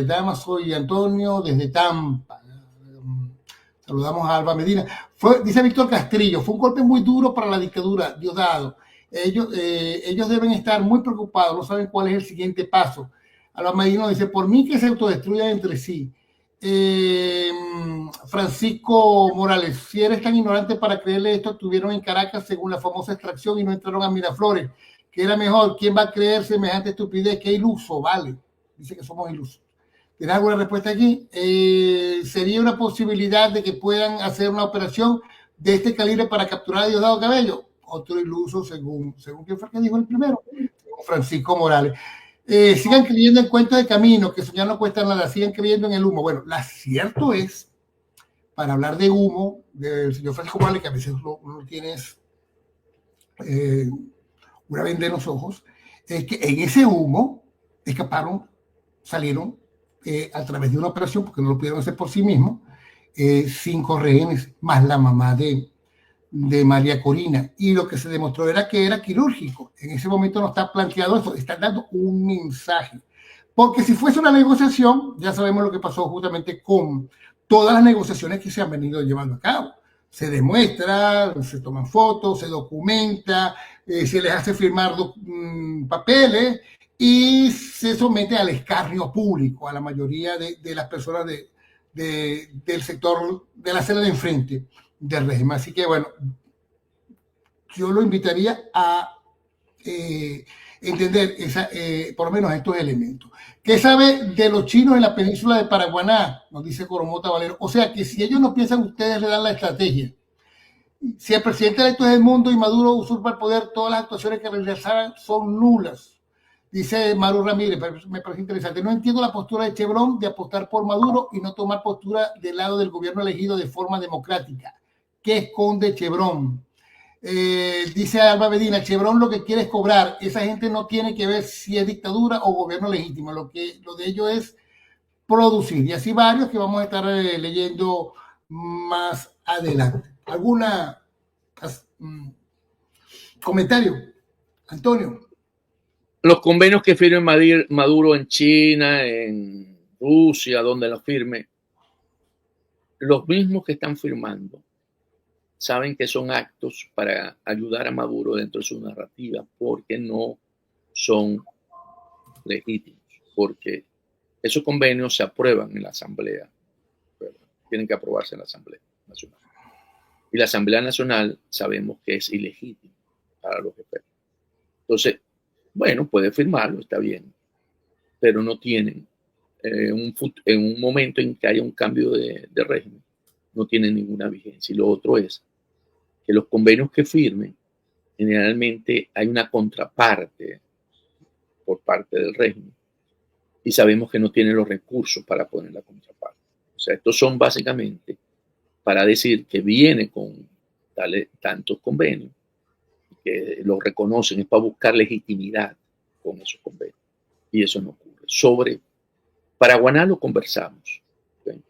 Damaso y Antonio desde Tampa. Saludamos a Alba Medina. Dice Víctor Castrillo, fue un golpe muy duro para la dictadura, Diosdado. Ellos deben estar muy preocupados, no saben cuál es el siguiente paso. Alba Medina dice: por mí que se autodestruyan entre sí. Francisco Morales, si eres tan ignorante para creerle esto, estuvieron en Caracas según la famosa extracción y no entraron a Miraflores, que era mejor. ¿Quién va a creer semejante estupidez? Qué iluso, vale. Dice que somos ilusos. ¿Tienes alguna respuesta aquí? ¿Sería una posibilidad de que puedan hacer una operación de este calibre para capturar a Diosdado Cabello? Otro iluso, según quién fue el que dijo el primero, Francisco Morales. Sigan creyendo en cuentos de camino, que soñar no cuesta nada, sigan creyendo en el humo. Bueno, lo cierto es, para hablar de humo, del señor Francisco Morales, que a veces uno tiene una venda en los ojos, es que en ese humo salieron a través de una operación, porque no lo pudieron hacer por sí mismos, 5 rehenes, más la mamá de María Corina, y lo que se demostró era que era quirúrgico. En ese momento no está planteado eso, están dando un mensaje, porque si fuese una negociación, ya sabemos lo que pasó justamente con todas las negociaciones que se han venido llevando a cabo. Se demuestra, se toman fotos, se documenta, se les hace firmar papeles y se somete al escarnio público a la mayoría de las personas del sector de la acera de enfrente del régimen. Así que bueno, yo lo invitaría a entender por lo menos estos elementos. ¿Qué sabe de los chinos en la península de Paraguaná? Nos dice Coromota Valero. O sea que si ellos no piensan, ustedes le dan la estrategia. Si el presidente electo es el mundo y Maduro usurpa el poder, todas las actuaciones que realizaran son nulas. Dice Maru Ramírez, me parece interesante. No entiendo la postura de Chevron de apostar por Maduro y no tomar postura del lado del gobierno elegido de forma democrática. ¿Qué esconde Chevron? Dice Alba Medina, Chevron lo que quiere es cobrar. Esa gente no tiene que ver si es dictadura o gobierno legítimo. Lo de ellos es producir. Y así varios que vamos a estar leyendo más adelante. ¿Alguna comentario, Antonio? Los convenios que firme Maduro en China, en Rusia, donde los firme, los mismos que están firmando saben que son actos para ayudar a Maduro dentro de su narrativa, porque no son legítimos, porque esos convenios se aprueban en la Asamblea, ¿verdad? Tienen que aprobarse en la Asamblea Nacional. Y la Asamblea Nacional sabemos que es ilegítima para los efectos. Entonces, bueno, puede firmarlo, está bien, pero no tienen, en un momento en que haya un cambio de régimen, no tienen ninguna vigencia. Y lo otro es que los convenios que firmen, generalmente hay una contraparte por parte del régimen y sabemos que no tienen los recursos para poner la contraparte. O sea, estos son básicamente para decir que viene con tantos convenios, que los reconocen, es para buscar legitimidad con esos convenios. Y eso no ocurre. Sobre Paraguaná lo conversamos. ¿Okay?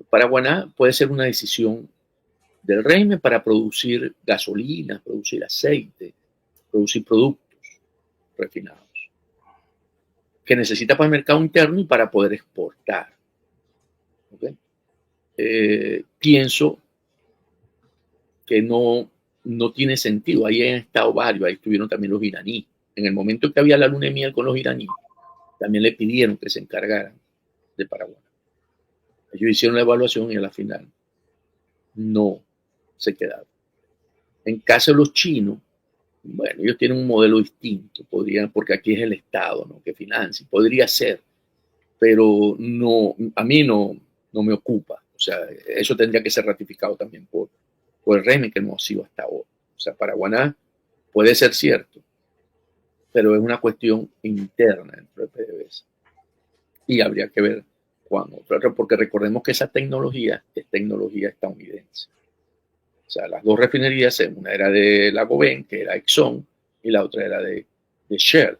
Paraguaná puede ser una decisión del régimen para producir gasolina, producir aceite, producir productos refinados, que necesita para el mercado interno y para poder exportar. ¿Okay? Pienso que no tiene sentido. Ahí han estado varios, ahí estuvieron también los iraníes. En el momento que había la luna de miel con los iraníes, también le pidieron que se encargaran de Paraguay. Ellos hicieron la evaluación y a la final no se quedaron. En caso de los chinos, bueno, ellos tienen un modelo distinto, porque aquí es el Estado, ¿no?, que financia, podría ser, pero no, a mí no me ocupa. O sea, eso tendría que ser ratificado también por el régimen, que no ha sido hasta ahora. O sea, Paraguaná puede ser cierto, pero es una cuestión interna dentro del PDVSA. Y habría que ver cuándo, porque recordemos que esa tecnología es tecnología estadounidense. O sea, las dos refinerías, una era de Lagoven, que era Exxon, y la otra era de Shell.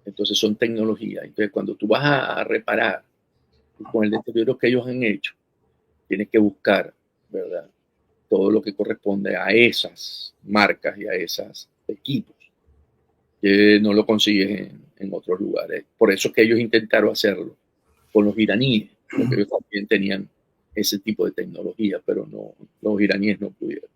Entonces son tecnologías. Entonces cuando tú vas a reparar con el deterioro que ellos han hecho, tienes que buscar, ¿verdad?, todo lo que corresponde a esas marcas y a esos equipos, que no lo consigues en otros lugares. Por eso que ellos intentaron hacerlo con los iraníes, porque ellos también tenían ese tipo de tecnología, pero no, los iraníes no pudieron.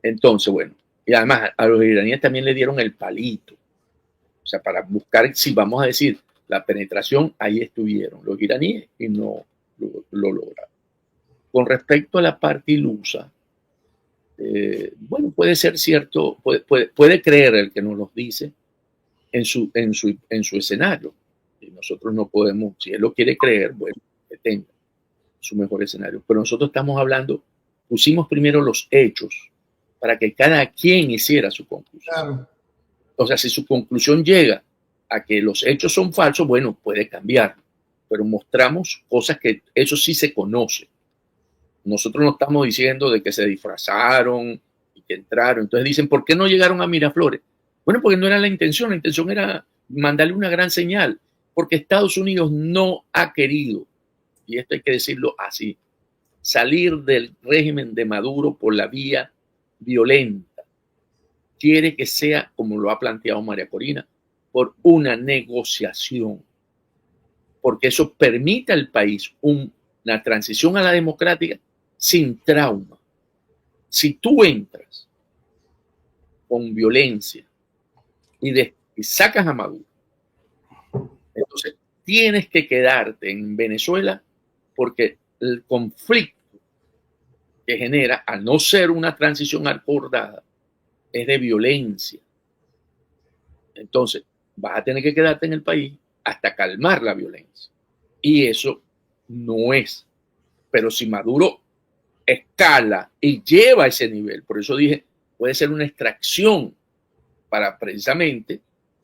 Entonces, bueno, y además a los iraníes también le dieron el palito. O sea, para buscar, si vamos a decir, la penetración, ahí estuvieron los iraníes y no lo lograron. Con respecto a la parte ilusa, bueno, puede ser cierto, puede creer el que nos los dice en su escenario. Y nosotros no podemos, si él lo quiere creer, bueno, que tenga su mejor escenario. Pero nosotros estamos hablando, pusimos primero los hechos para que cada quien hiciera su conclusión. Claro. O sea, si su conclusión llega a que los hechos son falsos, bueno, puede cambiar. Pero mostramos cosas que eso sí se conoce. Nosotros no estamos diciendo de que se disfrazaron y que entraron. Entonces dicen, ¿por qué no llegaron a Miraflores? Bueno, porque no era la intención era mandarle una gran señal, porque Estados Unidos no ha querido, y esto hay que decirlo así, salir del régimen de Maduro por la vía violenta. Quiere que sea, como lo ha planteado María Corina, por una negociación, porque eso permite al país una transición a la democrática sin trauma. Si tú entras con violencia y sacas a Maduro, entonces tienes que quedarte en Venezuela, porque el conflicto que genera, al no ser una transición acordada, es de violencia. Entonces vas a tener que quedarte en el país hasta calmar la violencia. Y eso no es. Pero si Maduro escala y lleva a ese nivel, por eso dije, puede ser una extracción para precisamente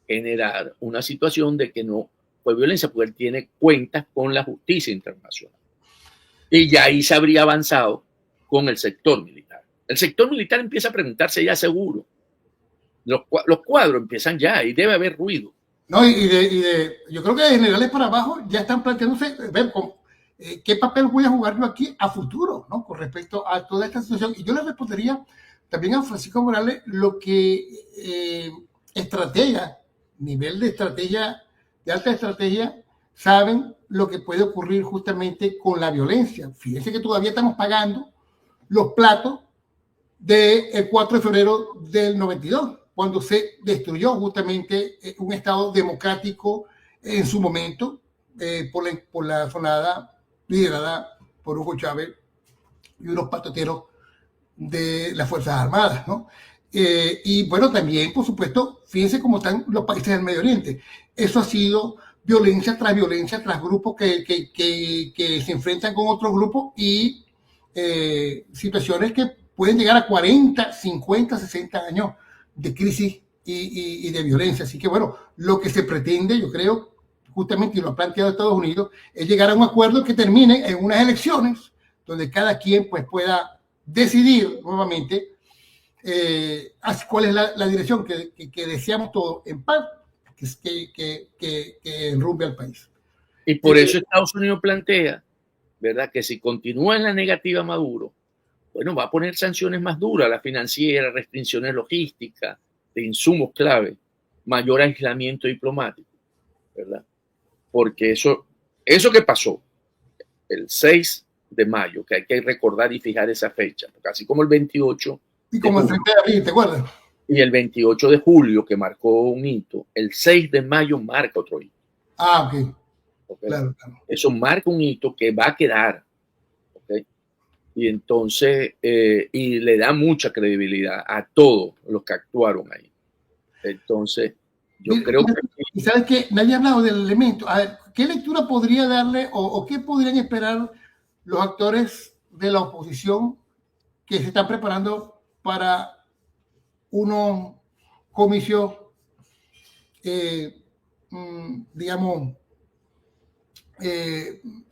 generar una situación de que no fue violencia, porque él tiene cuentas con la justicia internacional. Y ya ahí se habría avanzado con el sector militar. El sector militar empieza a preguntarse ya seguro. Los cuadros empiezan ya y debe haber ruido. No, yo creo que de generales para abajo ya están planteándose ver qué papel voy a jugar yo aquí a futuro, ¿no? Con respecto a toda esta situación. Y yo le respondería también a Francisco Morales lo que nivel de estrategia, de alta estrategia, saben lo que puede ocurrir justamente con la violencia. Fíjense que todavía estamos pagando los platos del 4 de febrero del 92, cuando se destruyó justamente un Estado democrático en su momento por la sonada liderada por Hugo Chávez y unos patoteros de las Fuerzas Armadas, ¿no? Y bueno, también, por supuesto, fíjense cómo están los países del Medio Oriente. Eso ha sido violencia tras grupos que se enfrentan con otros grupos y situaciones que pueden llegar a 40, 50, 60 años de crisis y de violencia. Así que bueno, lo que se pretende, yo creo, justamente, y lo ha planteado Estados Unidos, es llegar a un acuerdo que termine en unas elecciones donde cada quien pues pueda decidir nuevamente cuál es la dirección que deseamos todos en paz, que enrumbe al país. Y por eso Estados Unidos plantea, ¿verdad?, que si continúa en la negativa Maduro, bueno, va a poner sanciones más duras, la financiera, restricciones logísticas, de insumos clave, mayor aislamiento diplomático, ¿verdad? Porque eso que pasó el 6 de mayo, que hay que recordar y fijar esa fecha, porque así como el 28 y como el 30 de abril, ¿te acuerdas? Y el 28 de julio, que marcó un hito, el 6 de mayo marca otro hito. Ah, ok. ¿Okay? Claro. Eso marca un hito que va a quedar. ¿Okay? Y entonces, y le da mucha credibilidad a todos los que actuaron ahí. Entonces, yo creo que... Y sabes que nadie ha hablado del elemento. A ver, ¿qué lectura podría darle o qué podrían esperar los actores de la oposición que se están preparando para unos comicios, digamos,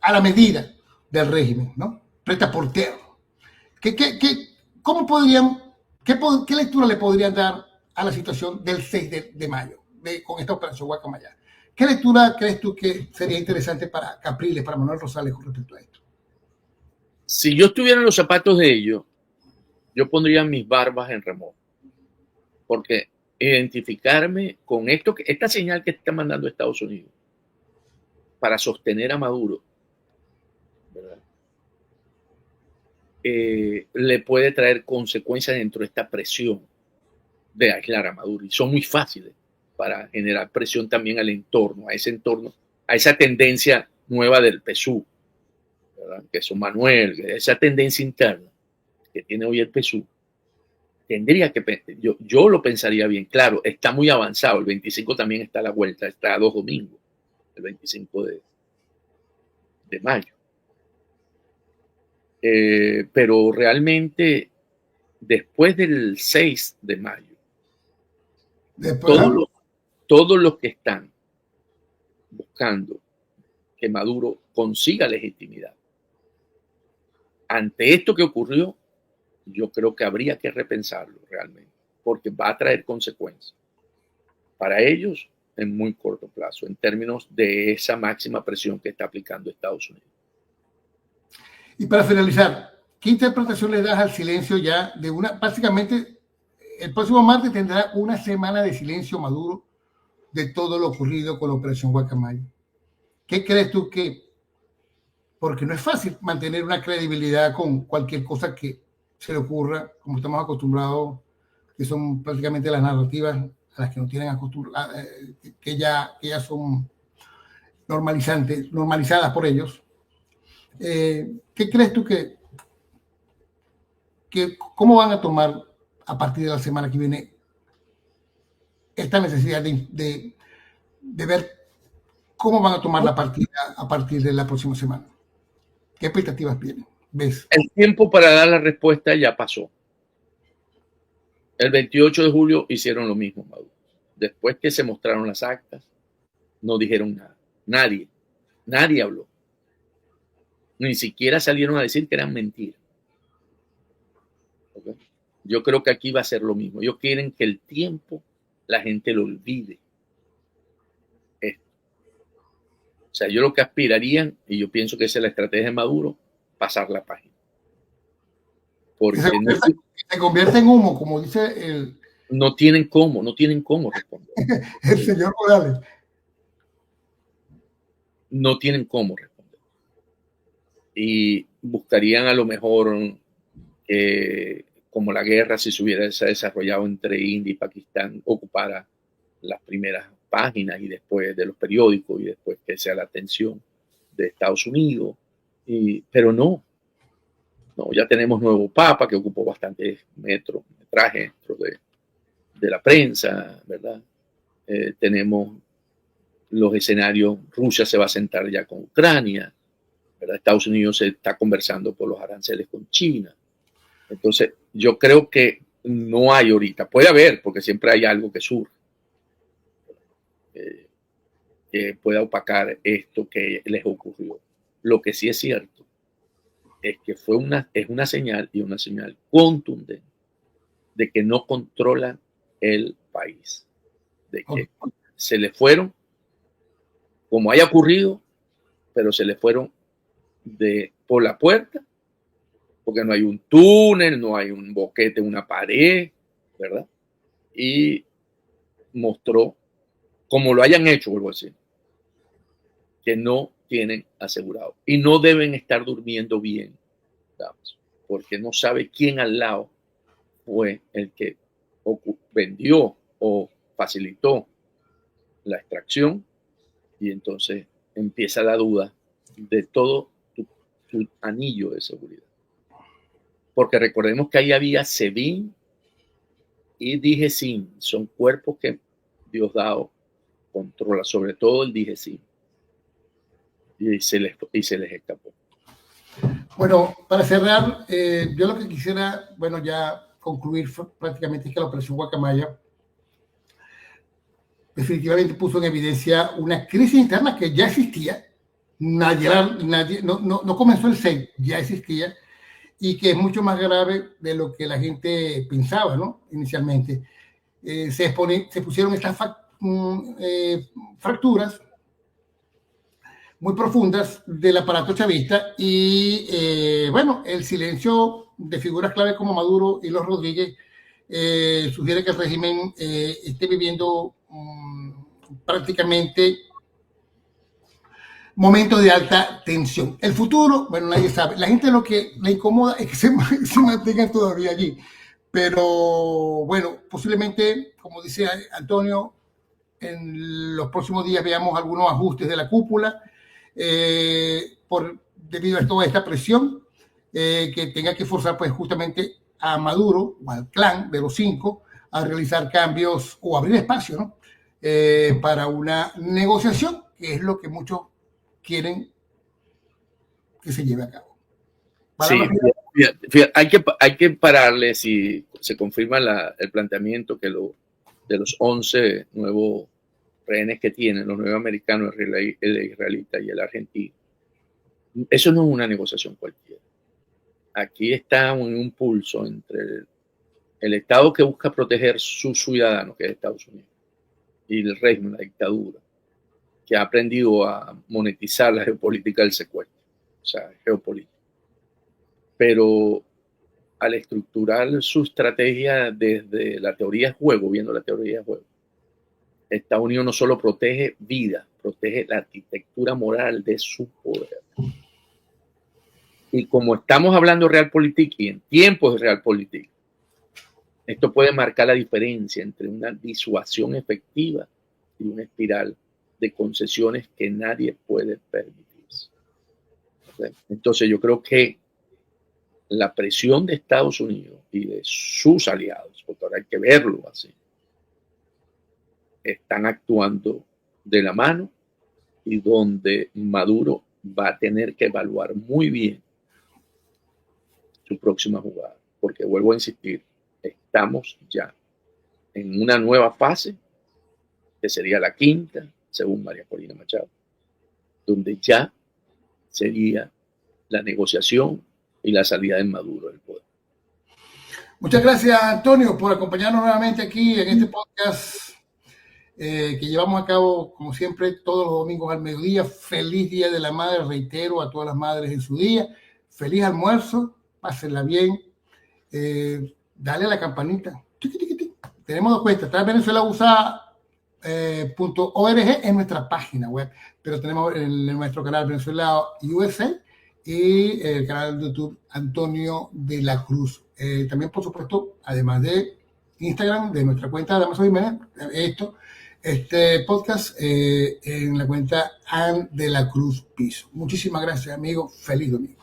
a la medida del régimen, ¿no? Pretaportero. ¿Cómo podrían, qué lectura le podrían dar a la situación del 6 de mayo con esta operación Guacamaya? ¿Qué lectura crees tú que sería interesante para Capriles, para Manuel Rosales con respecto a esto? Si yo estuviera en los zapatos de ellos, yo pondría mis barbas en remojo. Porque identificarme con esto, esta señal que está mandando Estados Unidos para sostener a Maduro, ¿verdad? Le puede traer consecuencias dentro de esta presión de aislar a Maduro. Y son muy fáciles para generar presión también al entorno, a esa tendencia nueva del PSUV, ¿verdad? Que son Manuel, esa tendencia interna que tiene hoy el PSUV. Tendría que, yo lo pensaría bien, claro, está muy avanzado, el 25 también está a la vuelta, está a 2 domingos, el 25 de mayo. Pero realmente, después del 6 de mayo, todos los que están buscando que Maduro consiga legitimidad, ante esto que ocurrió, yo creo que habría que repensarlo realmente, porque va a traer consecuencias para ellos en muy corto plazo, en términos de esa máxima presión que está aplicando Estados Unidos. Y para finalizar, ¿qué interpretación le das al silencio ya de básicamente, el próximo martes tendrá una semana de silencio Maduro de todo lo ocurrido con la operación Guacamaya? ¿Qué crees tú porque no es fácil mantener una credibilidad con cualquier cosa que se le ocurra, como estamos acostumbrados, que son prácticamente las narrativas a las que nos tienen acostumbrados, que ya son normalizadas por ellos? ¿Qué crees tú cómo van a tomar a partir de la semana que viene esta necesidad de ver cómo van a tomar la partida a partir de la próxima semana? ¿Qué expectativas tienen? ¿Ves? El tiempo para dar la respuesta ya pasó. El 28 de julio hicieron lo mismo, Maduro. Después que se mostraron las actas, no dijeron nada. Nadie habló. Ni siquiera salieron a decir que eran mentiras. ¿Okay? Yo creo que aquí va a ser lo mismo. Ellos quieren que el tiempo la gente lo olvide. Esto. O sea, yo lo que aspirarían, y yo pienso que esa es la estrategia de Maduro, pasar la página. Porque se convierte en humo, como dice no tienen cómo responder. el señor Morales. No tienen cómo responder. Y buscarían a lo mejor como la guerra, si se hubiera desarrollado entre India y Pakistán, ocupara las primeras páginas y después de los periódicos y después que sea la atención de Estados Unidos. Pero no, ya tenemos nuevo papa que ocupó bastante metraje dentro de la prensa, ¿verdad? Tenemos los escenarios, Rusia se va a sentar ya con Ucrania, ¿verdad? Estados Unidos se está conversando por los aranceles con China. Entonces, yo creo que no hay ahorita, puede haber, porque siempre hay algo que surge, que pueda opacar esto que les ocurrió. Lo que sí es cierto es que es una señal y una señal contundente de que no controlan el país, de que se le fueron, como haya ocurrido, pero se le fueron por la puerta, porque no hay un túnel, no hay un boquete, una pared, ¿verdad? Y mostró, como lo hayan hecho, vuelvo a decir, que no tienen asegurado y no deben estar durmiendo bien, ¿sabes? Porque no sabe quién al lado fue el que vendió o facilitó la extracción, y entonces empieza la duda de todo tu anillo de seguridad. Porque recordemos que ahí había SEBIN y DIGESIN, son cuerpos que Diosdado controla, sobre todo el DIGESIN, y se les escapó. Bueno, para cerrar, yo lo que quisiera, bueno, ya concluir prácticamente es que la operación Guacamaya definitivamente puso en evidencia una crisis interna que ya existía, nadie no comenzó el 6, ya existía, y que es mucho más grave de lo que la gente pensaba, ¿no? Inicialmente. Se pusieron estas fracturas muy profundas del aparato chavista y, bueno, el silencio de figuras clave como Maduro y los Rodríguez sugiere que el régimen esté viviendo prácticamente momentos de alta tensión. El futuro, bueno, nadie sabe. La gente lo que le incomoda es que se mantengan todavía allí. Pero bueno, posiblemente, como dice Antonio, en los próximos días veamos algunos ajustes de la cúpula debido a toda esta presión que tenga que forzar pues justamente a Maduro o al clan de los 5 a realizar cambios o abrir espacio, ¿no? Para una negociación, que es lo que muchos quieren que se lleve a cabo. Sí, fíjate, hay que pararle si se confirma el planteamiento que de los 11 nuevos rehenes que tienen, los 9 americanos, el israelita y el argentino. Eso no es una negociación cualquiera. Aquí está un pulso entre el Estado que busca proteger sus ciudadanos, que es Estados Unidos, y el régimen, la dictadura, que ha aprendido a monetizar la geopolítica del secuestro, o sea, geopolítica. Pero al estructurar su estrategia desde la teoría de juego, viendo la teoría de juego, Estados Unidos no solo protege vida, protege la arquitectura moral de su poder. Y como estamos hablando de Realpolitik y en tiempos de Realpolitik, esto puede marcar la diferencia entre una disuasión efectiva y una espiral de concesiones que nadie puede permitirse. Entonces yo creo que la presión de Estados Unidos y de sus aliados, porque ahora hay que verlo así, están actuando de la mano y donde Maduro va a tener que evaluar muy bien su próxima jugada, porque vuelvo a insistir, estamos ya en una nueva fase, que sería la quinta, según María Corina Machado, donde ya sería la negociación y la salida de Maduro del poder. Muchas gracias, Antonio, por acompañarnos nuevamente aquí en este podcast que llevamos a cabo, como siempre, todos los domingos al mediodía. Feliz Día de la Madre, reitero a todas las madres en su día. Feliz almuerzo, pásenla bien. Dale a la campanita. Tenemos dos cuentas. Está venezuelausa.org en nuestra página web, pero tenemos en nuestro canal Venezuela USA y el canal de YouTube Antonio de la Cruz. También, por supuesto, además de Instagram, de nuestra cuenta de Damaso Jiménez, este podcast en la cuenta An de la Cruz Piso. Muchísimas gracias, amigo. Feliz domingo.